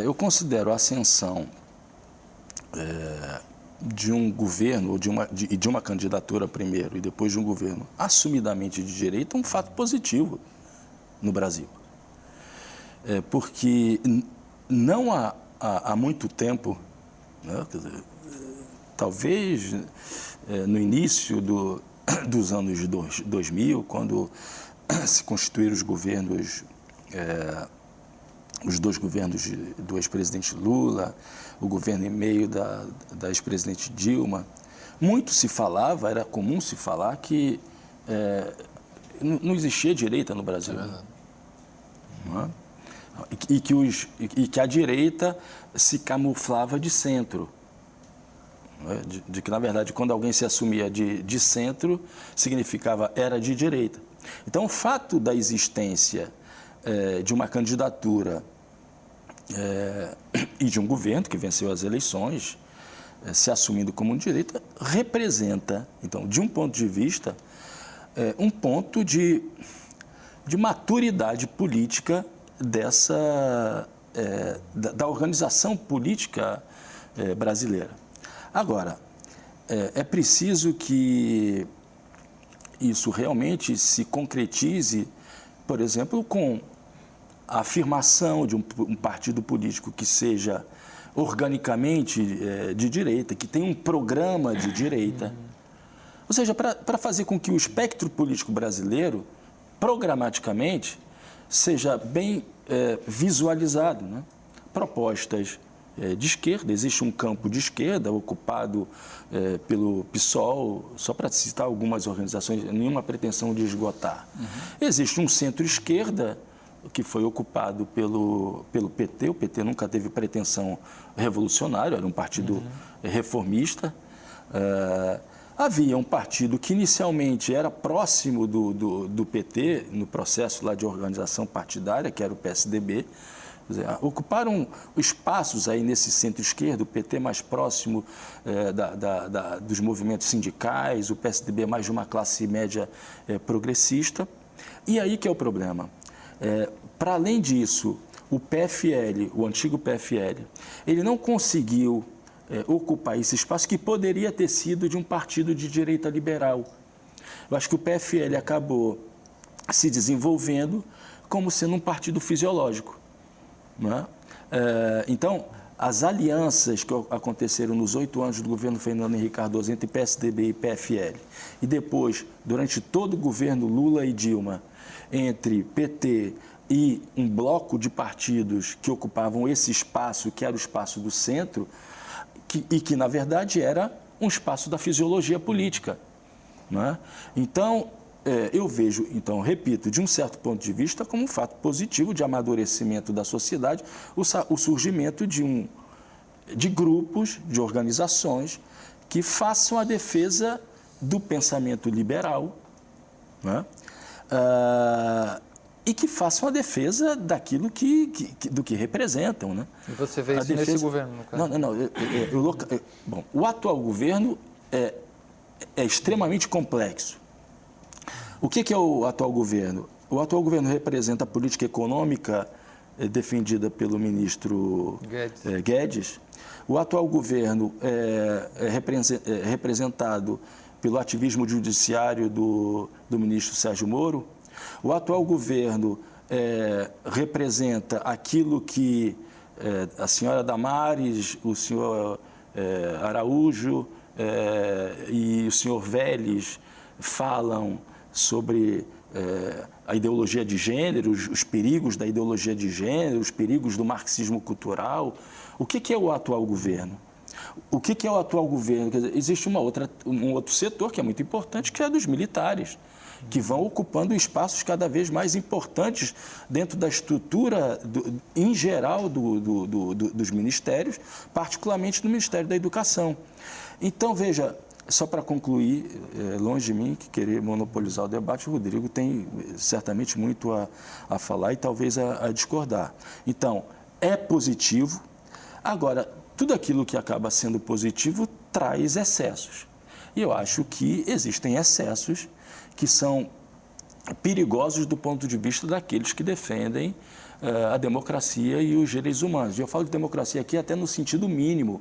eu considero a ascensão de um governo, de uma candidatura primeiro e depois de um governo assumidamente de direita, um fato positivo no Brasil. Porque não há muito tempo, né, quer dizer, talvez no início dos anos 2000, quando se constituíram os governos, os 2 governos do ex-presidente Lula, o governo e meio da ex-presidente Dilma, muito se falava, era comum se falar que não existia direita no Brasil. É verdade. Não é? E que a direita se camuflava de centro. Não é? De que, na verdade, quando alguém se assumia de centro, significava era de direita. Então, o fato da existência de uma candidatura e de um governo que venceu as eleições, se assumindo como de direita, representa, então, de um ponto de vista, um ponto de maturidade política da organização política brasileira. Agora, é preciso que isso realmente se concretize, por exemplo, com a afirmação de um partido político que seja organicamente de direita, que tenha um programa de direita. Ou seja, para fazer com que o espectro político brasileiro, programaticamente, seja bem visualizado, né? Propostas de esquerda, existe um campo de esquerda ocupado pelo PSOL, só para citar algumas organizações, nenhuma pretensão de esgotar. Existe um centro-esquerda que foi ocupado pelo PT, o PT nunca teve pretensão revolucionária, era um partido reformista. Havia um partido que inicialmente era próximo do PT, no processo lá de organização partidária, que era o PSDB. Quer dizer, ocuparam espaços aí nesse centro-esquerda, o PT mais próximo dos movimentos sindicais, o PSDB mais de uma classe média progressista. E aí que é o problema. Para além disso, o PFL, o antigo PFL, ele não conseguiu ocupar esse espaço que poderia ter sido de um partido de direita liberal. Eu acho que o PFL acabou se desenvolvendo como sendo um partido fisiológico. Não é? Então, as alianças que aconteceram nos 8 anos do governo Fernando Henrique Cardoso entre PSDB e PFL, e depois, durante todo o governo Lula e Dilma, entre PT e um bloco de partidos que ocupavam esse espaço, que era o espaço do centro, e que, na verdade, era um espaço da fisiologia política. Não é? Então, eu vejo, então, repito, de um certo ponto de vista, como um fato positivo de amadurecimento da sociedade, o surgimento de grupos, de organizações que façam a defesa do pensamento liberal, não é? E que façam a defesa daquilo do que representam. Né? E você vê isso nesse governo, no caso? Não. Bom, o atual governo é extremamente complexo. O que é o atual governo? O atual governo representa a política econômica defendida pelo ministro Guedes. O atual governo é representado pelo ativismo judiciário do ministro Sérgio Moro. O atual governo representa aquilo que a senhora Damares, o senhor Araújo e o senhor Vélez falam sobre a ideologia de gênero, os perigos da ideologia de gênero, os perigos do marxismo cultural. O que é o atual governo? O que é o atual governo? Quer dizer, existe um outro setor que é muito importante, que é dos militares, que vão ocupando espaços cada vez mais importantes dentro da estrutura, em geral, dos ministérios, particularmente no Ministério da Educação. Então, veja, só para concluir, longe de mim que querer monopolizar o debate, o Rodrigo tem certamente muito a falar e talvez a discordar. Então, é positivo. Agora, tudo aquilo que acaba sendo positivo traz excessos. E eu acho que existem excessos que são perigosos do ponto de vista daqueles que defendem a democracia e os direitos humanos. Eu falo de democracia aqui até no sentido mínimo,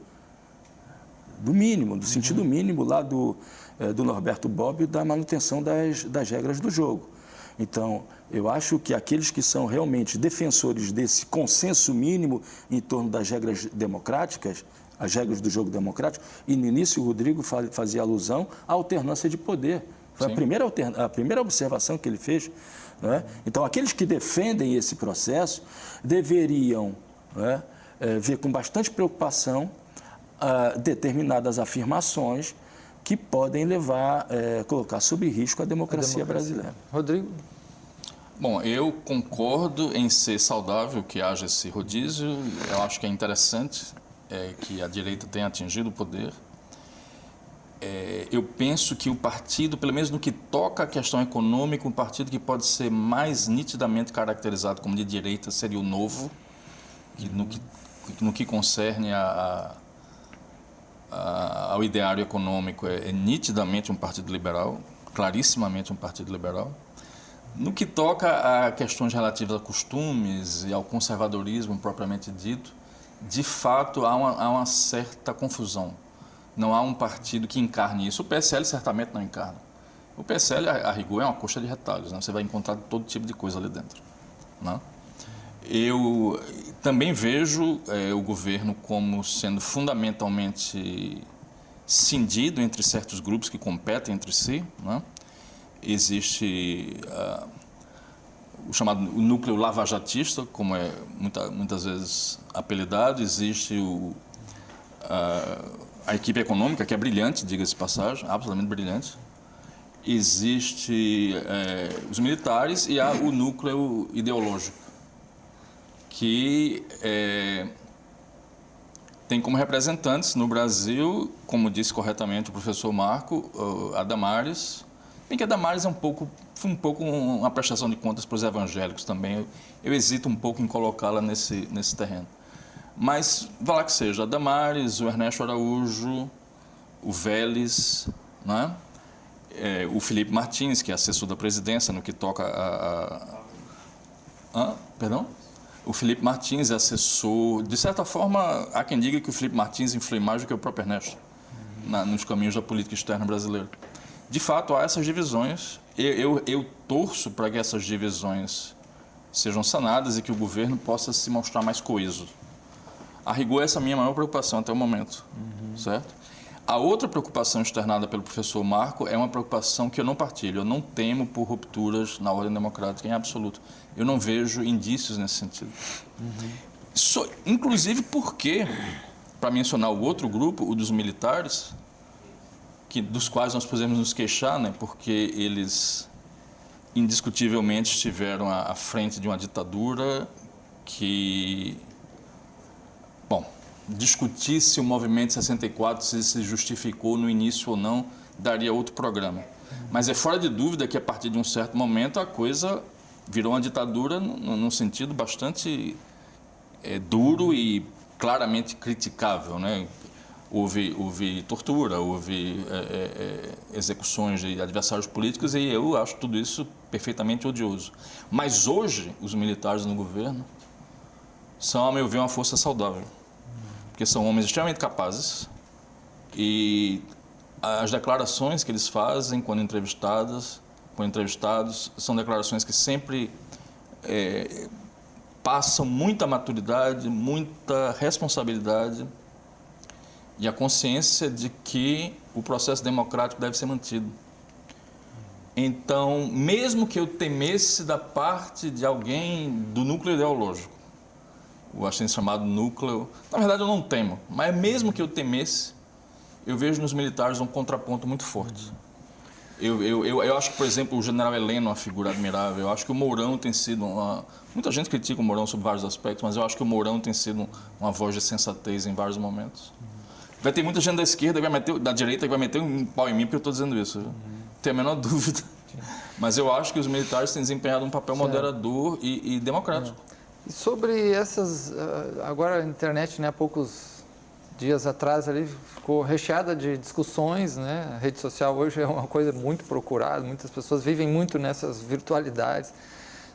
do sentido mínimo lá do Norberto Bobbio, da manutenção das regras do jogo. Então, eu acho que aqueles que são realmente defensores desse consenso mínimo em torno das regras democráticas, as regras do jogo democrático, e no início o Rodrigo fazia alusão à alternância de poder. Foi a primeira observação que ele fez. Não é? Então, aqueles que defendem esse processo deveriam, não é, ver com bastante preocupação determinadas afirmações que podem colocar sob risco a democracia brasileira. Rodrigo? Bom, eu concordo em ser saudável que haja esse rodízio. Eu acho que é interessante que a direita tenha atingido o poder. Eu penso que o partido, pelo menos no que toca à questão econômica, um partido que pode ser mais nitidamente caracterizado como de direita seria o Novo, que no que concerne ao ideário econômico é nitidamente um partido liberal, clarissimamente um partido liberal. No que toca a questões relativas a costumes e ao conservadorismo propriamente dito, de fato, há uma certa confusão. Não há um partido que encarne isso. O PSL certamente não encarna. O PSL, a rigor, é uma coxa de retalhos, né? Você vai encontrar todo tipo de coisa ali dentro, né? Eu também vejo o governo como sendo fundamentalmente cindido entre certos grupos que competem entre si, né? Existe o chamado o núcleo lavajatista, como é muitas vezes apelidado. Existe a equipe econômica, que é brilhante, diga-se de passagem, absolutamente brilhante. Existe os militares e há o núcleo ideológico, que tem como representantes no Brasil, como disse corretamente o professor Marco, a Damares. Bem que a Damares foi um pouco uma prestação de contas para os evangélicos também. Eu hesito um pouco em colocá-la nesse terreno. Mas, vai lá que seja, a Damares, o Ernesto Araújo, o Vélez, né? O Felipe Martins, que é assessor da presidência no que toca Perdão? O Felipe Martins é assessor... De certa forma, há quem diga que o Felipe Martins influi mais do que o próprio Ernesto nos caminhos da política externa brasileira. De fato, há essas divisões. Eu torço para que essas divisões sejam sanadas e que o governo possa se mostrar mais coeso. A rigor, essa é a minha maior preocupação até o momento, certo? A outra preocupação externada pelo professor Marco é uma preocupação que eu não partilho. Eu não temo por rupturas na ordem democrática em absoluto. Eu não vejo indícios nesse sentido. Inclusive porque, para mencionar o outro grupo, o dos militares, dos quais nós podemos nos queixar, né, porque eles indiscutivelmente estiveram à frente de uma ditadura que... Bom, discutir se o movimento 64 se justificou no início ou não, daria outro programa. Mas é fora de dúvida que, a partir de um certo momento, a coisa virou uma ditadura num sentido bastante duro e claramente criticável, né? Houve tortura, houve execuções de adversários políticos e eu acho tudo isso perfeitamente odioso. Mas hoje, os militares no governo são, a meu ver, uma força saudável. Porque são homens extremamente capazes e as declarações que eles fazem quando entrevistados, são declarações que sempre passam muita maturidade, muita responsabilidade e a consciência de que o processo democrático deve ser mantido. Então, mesmo que eu temesse da parte de alguém do núcleo ideológico, o assim chamado núcleo, na verdade eu não temo, mas mesmo que eu temesse, eu vejo nos militares um contraponto muito forte. Eu acho que, por exemplo, o general Heleno é uma figura admirável. Eu acho que o Mourão tem sido muita gente critica o Mourão sobre vários aspectos, mas eu acho que o Mourão tem sido uma voz de sensatez em vários momentos. Vai ter muita gente da esquerda, da direita, que vai meter um pau em mim porque eu estou dizendo isso. Não tenho a menor dúvida. Mas eu acho que os militares têm desempenhado um papel moderador e democrático. E sobre essas... Agora a internet, né, há poucos dias atrás, ali ficou recheada de discussões, né? A rede social hoje é uma coisa muito procurada, muitas pessoas vivem muito nessas virtualidades.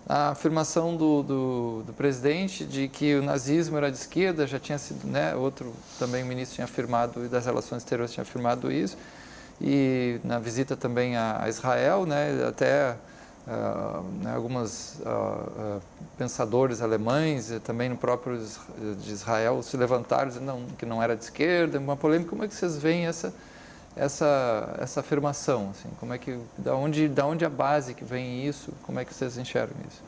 A afirmação do presidente de que o nazismo era de esquerda já tinha sido, né, outro também ministro tinha afirmado, e das relações exteriores tinha afirmado isso, e na visita também a Israel, né, até alguns pensadores alemães, também no próprio de Israel, se levantaram dizendo que não era de esquerda, uma polêmica. Como é que vocês veem essa afirmação? Assim, como é que, da onde a base que vem isso? Como é que vocês enxergam isso?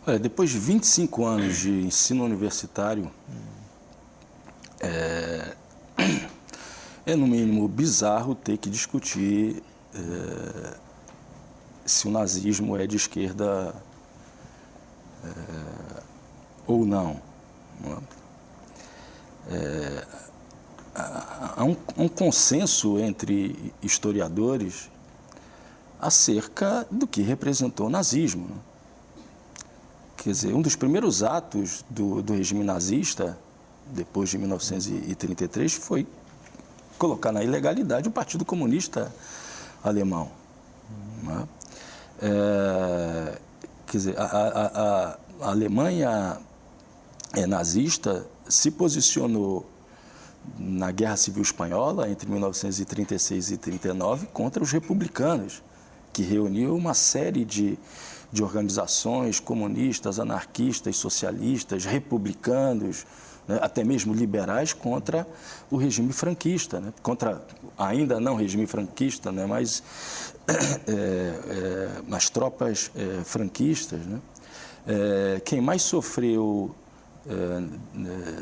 Olha, depois de 25 anos de ensino universitário, é no mínimo bizarro ter que discutir se o nazismo é de esquerda ou não. Há um consenso entre historiadores acerca do que representou o nazismo. Quer dizer, um dos primeiros atos do regime nazista, depois de 1933, foi colocar na ilegalidade o Partido Comunista Alemão. Né? Quer dizer, a Alemanha nazista se posicionou na Guerra Civil Espanhola, entre 1936 e 39, contra os republicanos, que reuniu uma série de organizações comunistas, anarquistas, socialistas, republicanos, né, até mesmo liberais, contra o regime franquista, né, contra, ainda não regime franquista, né, mas as tropas franquistas. Né. Quem mais sofreu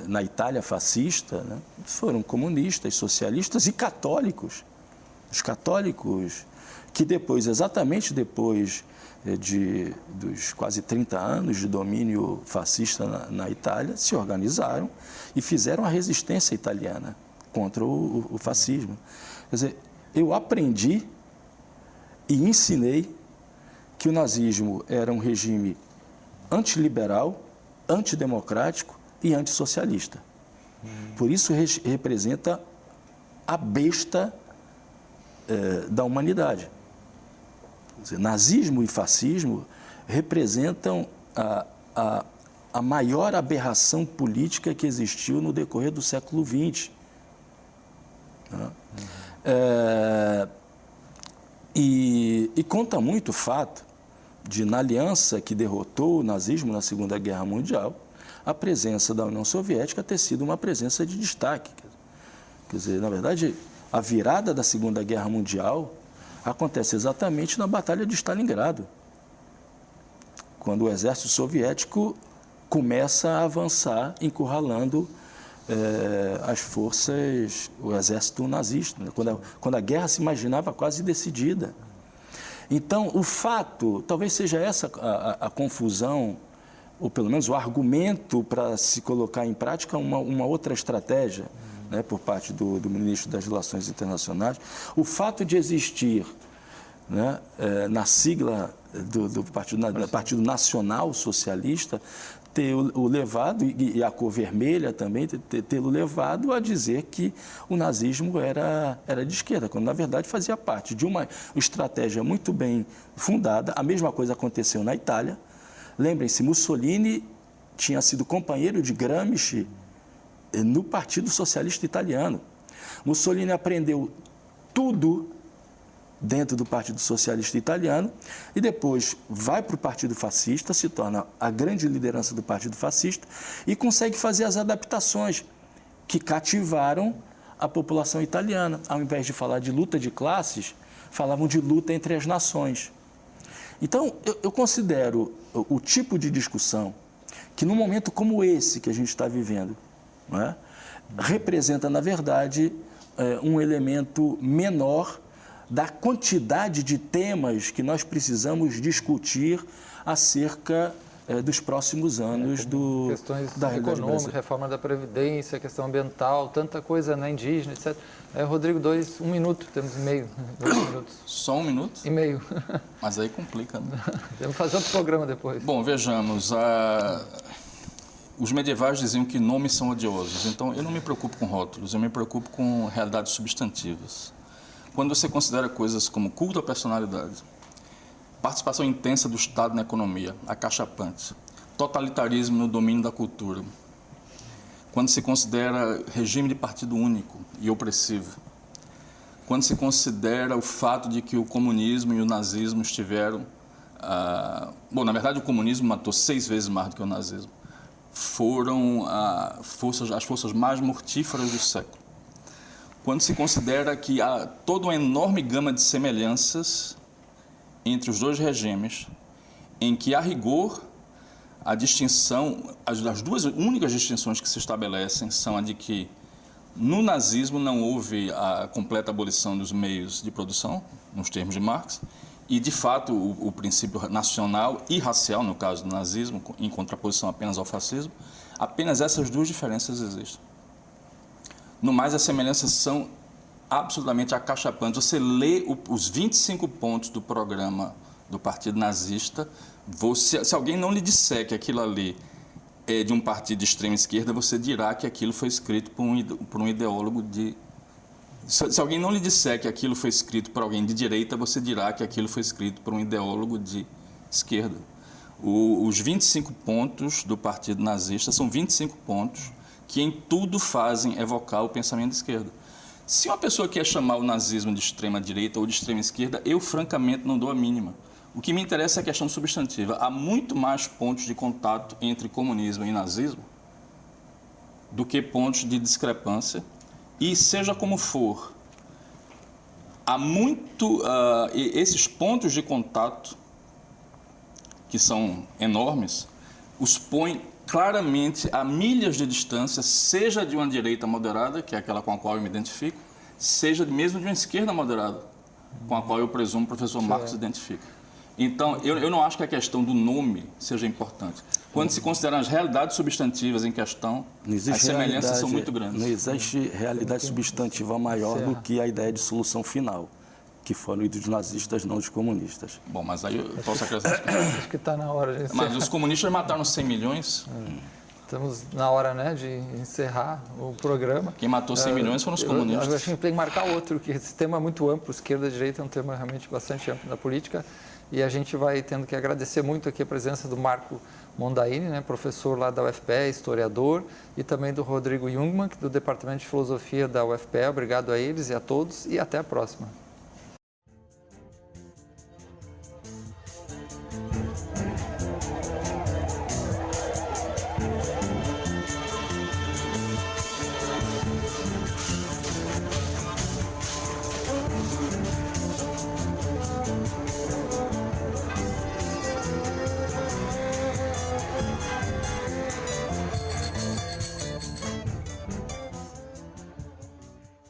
na Itália fascista, né, foram comunistas, socialistas e católicos. Os católicos que depois, exatamente depois dos quase 30 anos de domínio fascista na Itália, se organizaram e fizeram a resistência italiana contra o fascismo. Quer dizer, eu aprendi e ensinei que o nazismo era um regime antiliberal, antidemocrático e antissocialista. Por isso representa a besta da humanidade. Quer dizer, nazismo e fascismo representam a maior aberração política que existiu no decorrer do século XX. E conta muito o fato de, na aliança que derrotou o nazismo na Segunda Guerra Mundial, a presença da União Soviética ter sido uma presença de destaque. Quer dizer, na verdade, a virada da Segunda Guerra Mundial acontece exatamente na Batalha de Stalingrado, quando o exército soviético começa a avançar, encurralando as forças, o exército nazista, né? Quando a guerra se imaginava quase decidida. Então, o fato, talvez seja essa a confusão, ou pelo menos o argumento para se colocar em prática uma outra estratégia, né, por parte do ministro das Relações Internacionais, o fato de existir, né, na sigla do Partido Nacional Socialista, ter o levado, e a cor vermelha também, tê-lo levado a dizer que o nazismo era de esquerda, quando na verdade fazia parte de uma estratégia muito bem fundada. A mesma coisa aconteceu na Itália. Lembrem-se, Mussolini tinha sido companheiro de Gramsci no Partido Socialista Italiano. Mussolini aprendeu tudo dentro do Partido Socialista Italiano e depois vai para o Partido Fascista, se torna a grande liderança do Partido Fascista e consegue fazer as adaptações que cativaram a população italiana. Ao invés de falar de luta de classes, falavam de luta entre as nações. Então, eu considero o tipo de discussão que, num momento como esse que a gente está vivendo, não é, representa, na verdade, um elemento menor da quantidade de temas que nós precisamos discutir acerca dos próximos anos questões da realidade econômicas, brasileira. reforma da Previdência, questão ambiental, tanta coisa, né, indígena, etc. Rodrigo, 1 minuto, temos e meio, 2 minutos. Só 1 minuto? E meio. Mas aí complica, né? Vamos fazer outro programa depois. Bom, vejamos, os medievais diziam que nomes são odiosos, então eu não me preocupo com rótulos, eu me preocupo com realidades substantivas. Quando você considera coisas como culto à personalidade, participação intensa do Estado na economia, acachapante, totalitarismo no domínio da cultura, quando se considera regime de partido único e opressivo, quando se considera o fato de que o comunismo e o nazismo estiveram... na verdade, o comunismo matou 6 vezes mais do que o nazismo. Foram as forças mais mortíferas do século. Quando se considera que há toda uma enorme gama de semelhanças entre os dois regimes, em que, a rigor, a distinção, as duas únicas distinções que se estabelecem são a de que no nazismo não houve a completa abolição dos meios de produção, nos termos de Marx, e, de fato, o princípio nacional e racial, no caso do nazismo, em contraposição apenas ao fascismo, apenas essas duas diferenças existem. No mais, as semelhanças são absolutamente acachapantes. Você lê os 25 pontos do programa do Partido Nazista, se alguém não lhe disser que aquilo ali é de um partido de extrema esquerda, você dirá que aquilo foi escrito por um ideólogo de... Se alguém não lhe disser que aquilo foi escrito por alguém de direita, você dirá que aquilo foi escrito por um ideólogo de esquerda. Os 25 pontos do Partido Nazista são 25 pontos que em tudo fazem evocar o pensamento de esquerda. Se uma pessoa quer chamar o nazismo de extrema-direita ou de extrema-esquerda, eu francamente não dou a mínima. O que me interessa é a questão substantiva. Há muito mais pontos de contato entre comunismo e nazismo do que pontos de discrepância. E seja como for, há esses pontos de contato, que são enormes, os põem claramente a milhas de distância, seja de uma direita moderada, que é aquela com a qual eu me identifico, seja mesmo de uma esquerda moderada, com a qual eu presumo o professor Marx se identifica. Então, eu não acho que a questão do nome seja importante. Quando se consideram as realidades substantivas em questão, as semelhanças são muito grandes. Não existe realidade substantiva maior do que a ideia de solução final, que foram dos nazistas, não dos comunistas. Bom, mas aí eu posso acrescentar. Acho que está na hora de encerrar. Mas os comunistas mataram 100 milhões. Estamos na hora, né, de encerrar o programa. Quem matou 100 milhões foram os comunistas. Eu acho que tem que marcar outro, que esse tema é muito amplo. Esquerda e direita é um tema realmente bastante amplo da política. E a gente vai tendo que agradecer muito aqui a presença do Marco Mondaini, né, professor lá da UFPE, historiador, e também do Rodrigo Jungmann, do Departamento de Filosofia da UFPE. Obrigado a eles e a todos e até a próxima.